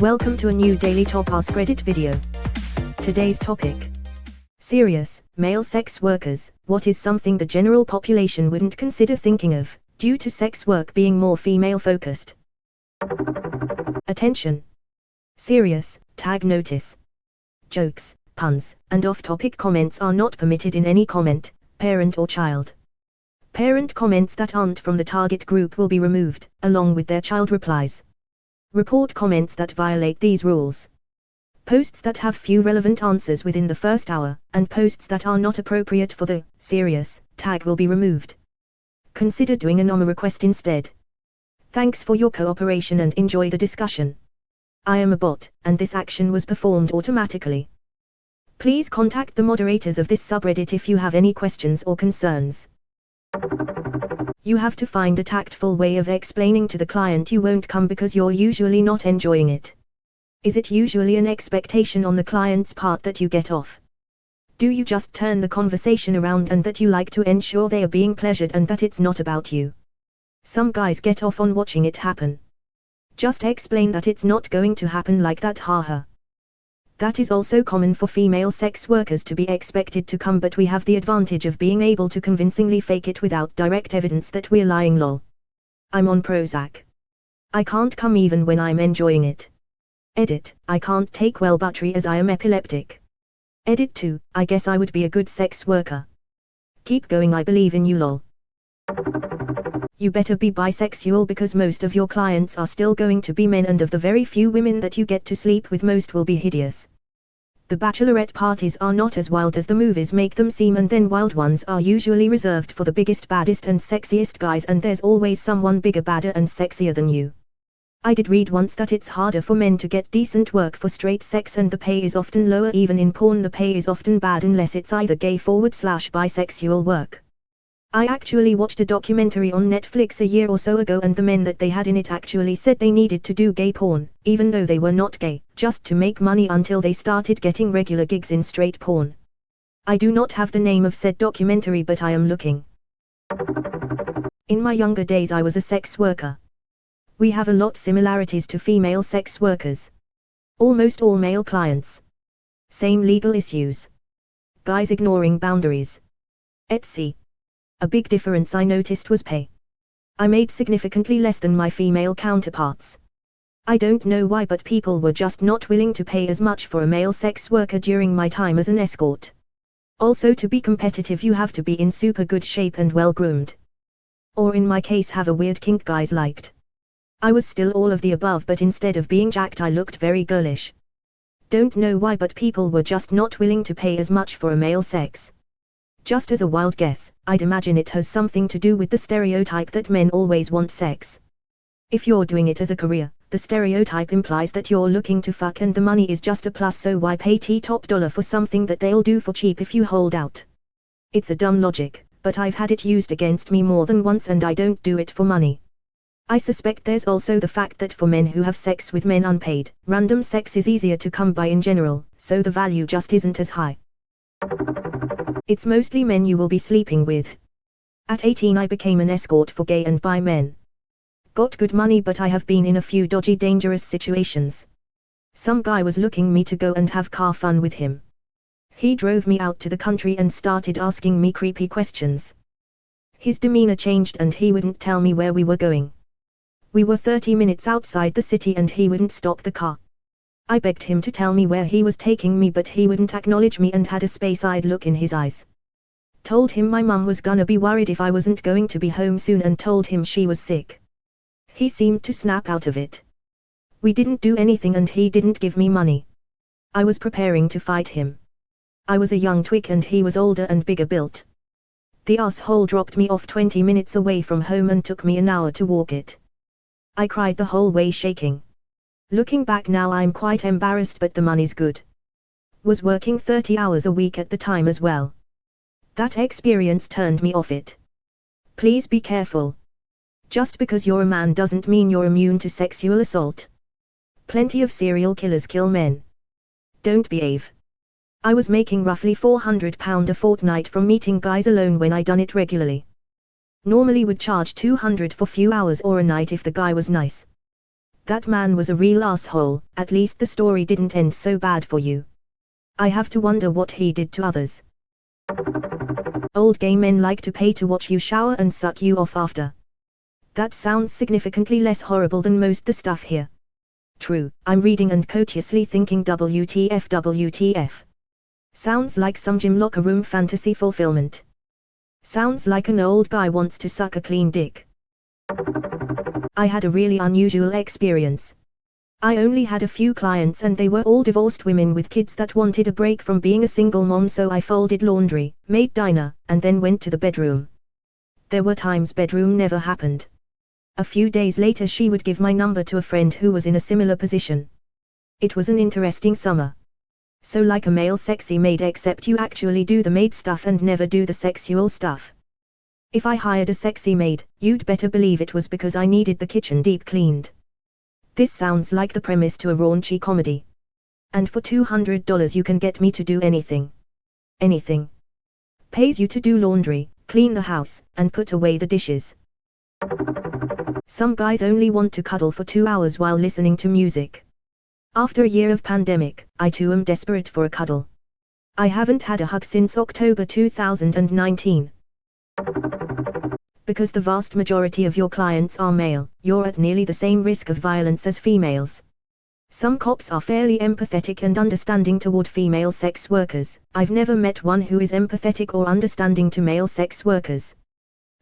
Welcome to a new daily top Askreddit video. Today's topic: serious, male sex workers. What is something the general population wouldn't consider thinking of, due to sex work being more female-focused? Attention! Serious, tag notice. Jokes, puns, and off-topic comments are not permitted in any comment, parent or child. Parent comments that aren't from the target group will be removed, along with their child replies. Report comments that violate these rules. Posts that have few relevant answers within the first hour, and posts that are not appropriate for the serious tag will be removed. Consider doing a NOMA request instead. Thanks for your cooperation and enjoy the discussion. I am a bot, and this action was performed automatically. Please contact the moderators of this subreddit if you have any questions or concerns. You have to find a tactful way of explaining to the client you won't come because you're usually not enjoying it. Is it usually an expectation on the client's part that you get off? Do you just turn the conversation around and that you like to ensure they are being pleasured and that it's not about you? Some guys get off on watching it happen. Just explain that it's not going to happen like that, haha. That is also common for female sex workers to be expected to come, but we have the advantage of being able to convincingly fake it without direct evidence that we're lying, lol. I'm on Prozac. I can't come even when I'm enjoying it. Edit, I can't take well buttery as I am epileptic. Edit 2, I guess I would be a good sex worker. Keep going, I believe in you, lol. You better be bisexual because most of your clients are still going to be men, and of the very few women that you get to sleep with, most will be hideous. The bachelorette parties are not as wild as the movies make them seem, and then wild ones are usually reserved for the biggest, baddest and sexiest guys, and there's always someone bigger, badder and sexier than you. I did read once that it's harder for men to get decent work for straight sex, and the pay is often lower. Even in porn the pay is often bad unless it's either gay/bisexual work. I actually watched a documentary on Netflix a year or so ago, and the men that they had in it actually said they needed to do gay porn, even though they were not gay, just to make money until they started getting regular gigs in straight porn. I do not have the name of said documentary, but I am looking. In my younger days I was a sex worker. We have a lot similarities to female sex workers. Almost all male clients. Same legal issues. Guys ignoring boundaries. Etc. A big difference I noticed was pay. I made significantly less than my female counterparts. I don't know why, but people were just not willing to pay as much for a male sex worker during my time as an escort. Also, to be competitive you have to be in super good shape and well groomed. Or in my case have a weird kink guys liked. I was still all of the above, but instead of being jacked I looked very girlish. Don't know why, but people were just not willing to pay as much for a male sex. Just as a wild guess, I'd imagine it has something to do with the stereotype that men always want sex. If you're doing it as a career, the stereotype implies that you're looking to fuck and the money is just a plus, so why pay top dollar for something that they'll do for cheap if you hold out? It's a dumb logic, but I've had it used against me more than once, and I don't do it for money. I suspect there's also the fact that for men who have sex with men unpaid, random sex is easier to come by in general, so the value just isn't as high. It's mostly men you will be sleeping with. At 18 I became an escort for gay and bi men. Got good money, but I have been in a few dodgy, dangerous situations. Some guy was looking me to go and have car fun with him. He drove me out to the country and started asking me creepy questions. His demeanor changed and he wouldn't tell me where we were going. We were 30 minutes outside the city and he wouldn't stop the car. I begged him to tell me where he was taking me, but he wouldn't acknowledge me and had a space-eyed look in his eyes. Told him my mum was gonna be worried if I wasn't going to be home soon, and told him she was sick. He seemed to snap out of it. We didn't do anything and he didn't give me money. I was preparing to fight him. I was a young twig and he was older and bigger built. The asshole dropped me off 20 minutes away from home and took me an hour to walk it. I cried the whole way, shaking. Looking back now I'm quite embarrassed, but the money's good. Was working 30 hours a week at the time as well. That experience turned me off it. Please be careful. Just because you're a man doesn't mean you're immune to sexual assault. Plenty of serial killers kill men. Don't behave. I was making roughly £400 a fortnight from meeting guys alone when I done it regularly. Normally would charge 200 for few hours or a night if the guy was nice. That man was a real asshole. At least the story didn't end so bad for you. I have to wonder what he did to others. Old gay men like to pay to watch you shower and suck you off after. That sounds significantly less horrible than most the stuff here. True, I'm reading and courteously thinking WTF WTF. Sounds like some gym locker room fantasy fulfillment. Sounds like an old guy wants to suck a clean dick. I had a really unusual experience. I only had a few clients and they were all divorced women with kids that wanted a break from being a single mom, so I folded laundry, made dinner, and then went to the bedroom. There were times bedroom never happened. A few days later she would give my number to a friend who was in a similar position. It was an interesting summer. So like a male sexy maid, except you actually do the maid stuff and never do the sexual stuff. If I hired a sexy maid, you'd better believe it was because I needed the kitchen deep cleaned. This sounds like the premise to a raunchy comedy. And for $200 you can get me to do anything. Anything. Pays you to do laundry, clean the house, and put away the dishes. Some guys only want to cuddle for 2 hours while listening to music. After a year of pandemic, I too am desperate for a cuddle. I haven't had a hug since October 2019. Because the vast majority of your clients are male, you're at nearly the same risk of violence as females. Some cops are fairly empathetic and understanding toward female sex workers. I've never met one who is empathetic or understanding to male sex workers.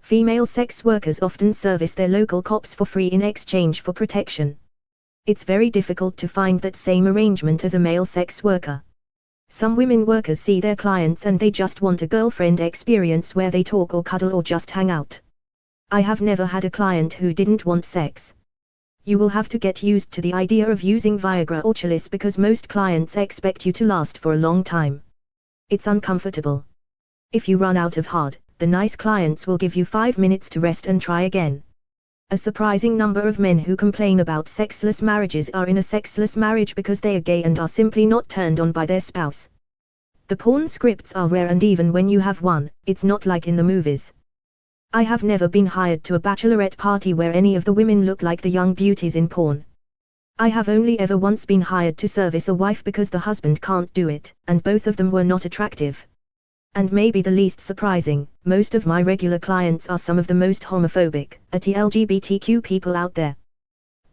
Female sex workers often service their local cops for free in exchange for protection. It's very difficult to find that same arrangement as a male sex worker. Some women workers see their clients and they just want a girlfriend experience where they talk or cuddle or just hang out. I have never had a client who didn't want sex. You will have to get used to the idea of using Viagra or Chalice because most clients expect you to last for a long time. It's uncomfortable. If you run out of hard, the nice clients will give you 5 minutes to rest and try again. A surprising number of men who complain about sexless marriages are in a sexless marriage because they are gay and are simply not turned on by their spouse. The porn scripts are rare, and even when you have one, it's not like in the movies. I have never been hired to a bachelorette party where any of the women look like the young beauties in porn. I have only ever once been hired to service a wife because the husband can't do it, and both of them were not attractive. And maybe the least surprising, most of my regular clients are some of the most homophobic, anti-LGBTQ people out there.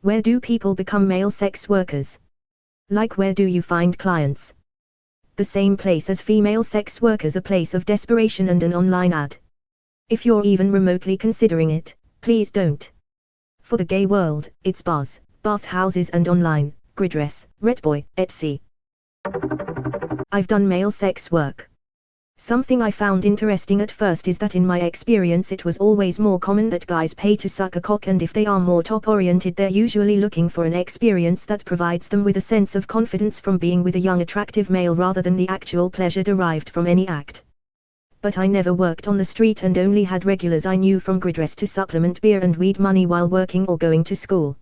Where do people become male sex workers? Like, where do you find clients? The same place as female sex workers, a place of desperation and an online ad. If you're even remotely considering it, please don't. For the gay world, it's bars, bathhouses and online, Gridress, Redboy, etc. I've done male sex work. Something I found interesting at first is that in my experience it was always more common that guys pay to suck a cock, and if they are more top-oriented they're usually looking for an experience that provides them with a sense of confidence from being with a young attractive male rather than the actual pleasure derived from any act. But I never worked on the street and only had regulars I knew from Gridress to supplement beer and weed money while working or going to school.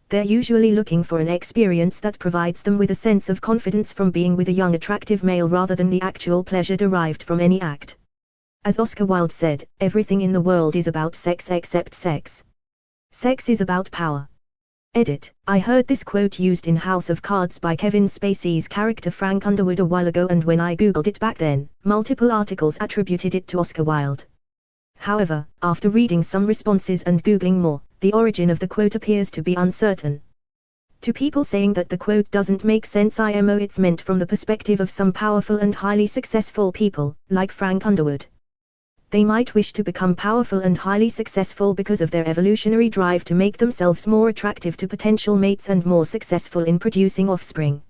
They're usually looking for an experience that provides them with a sense of confidence from being with a young attractive male rather than the actual pleasure derived from any act. As Oscar Wilde said, everything in the world is about sex except sex. Sex is about power. Edit. I heard this quote used in House of Cards by Kevin Spacey's character Frank Underwood a while ago, and when I googled it back then, multiple articles attributed it to Oscar Wilde. However, after reading some responses and googling more, the origin of the quote appears to be uncertain. To people saying that the quote doesn't make sense, it's meant from the perspective of some powerful and highly successful people, like Frank Underwood. They might wish to become powerful and highly successful because of their evolutionary drive to make themselves more attractive to potential mates and more successful in producing offspring.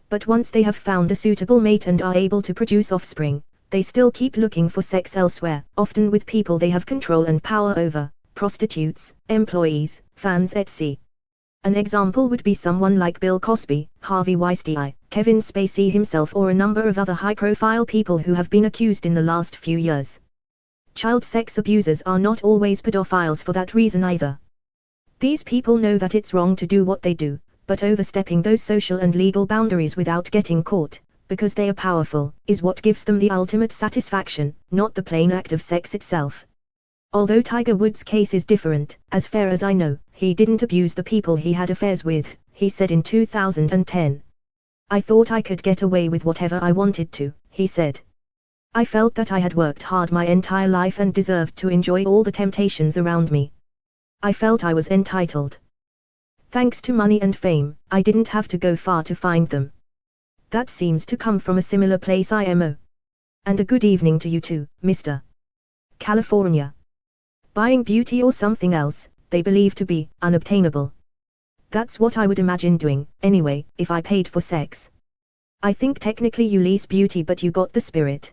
But once they have found a suitable mate and are able to produce offspring, they still keep looking for sex elsewhere, often with people they have control and power over, prostitutes, employees, fans, etc. An example would be someone like Bill Cosby, Harvey Weinstein, Kevin Spacey himself, or a number of other high-profile people who have been accused in the last few years. Child sex abusers are not always pedophiles for that reason either. These people know that it's wrong to do what they do, but overstepping those social and legal boundaries without getting caught, because they are powerful, is what gives them the ultimate satisfaction, not the plain act of sex itself. Although Tiger Woods' case is different, as far as I know, he didn't abuse the people he had affairs with, he said in 2010. I thought I could get away with whatever I wanted to, he said. I felt that I had worked hard my entire life and deserved to enjoy all the temptations around me. I felt I was entitled. Thanks to money and fame, I didn't have to go far to find them. That seems to come from a similar place, IMO. And a good evening to you too, Mr. California. Buying beauty or something else, they believe to be unobtainable. That's what I would imagine doing, anyway, if I paid for sex. I think technically you lease beauty but you got the spirit.